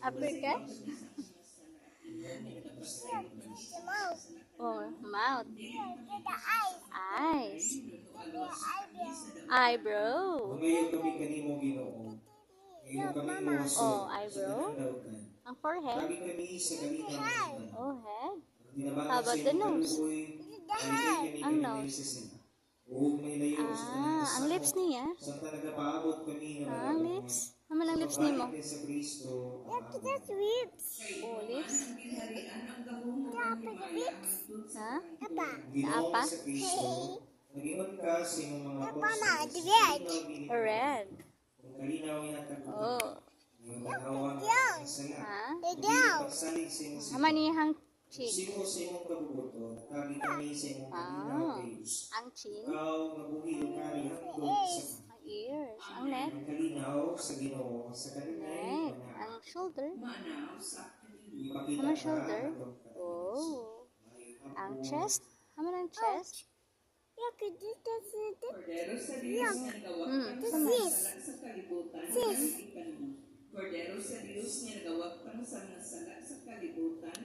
Uppercut? Oh, mouth. Eyes. Eyebrow. Ngayon kami kanimo Ginoo. Ngayon kami moso. Oh, eyebrow. Ang forehead. Lagi kami sa kalinaw. Oh, head. Dinabangan How about sa the imong nose? kaluoy. Ay Ang kami nose. nagsisina. Huwag may layo sa kanang Ang lips niya. Sa nagapaabot kami ng Ang lips. Naman ang lips ni mo. sa Kristo. Oh, lips. Ha? Ginoo Apa? sa Kristo. Nag-ingon ka sa imong mga Red. Kung kalinaw yata ko. Oh. Yung matawang sala. Ha? Pagsalig sa imong Naman niyang chin. Sino sa imong kabubuto, nagkagi kami sa imong kalinaw kayos. Ang chin. Ikaw, nabuhi yung kari hangtod sa Ang ears. Ang neck. ang kalinaw sa Ginoo, sa kalinay, Neck. Ang shoulder. ipakita Naman ka shoulder. atong Oh. Ang chest. Naman ang chest. Cordero sa Diyos nga nagawak ka sa kalibutan Cordero sa Diyos nga nagawak ka sa sala sa kalibutan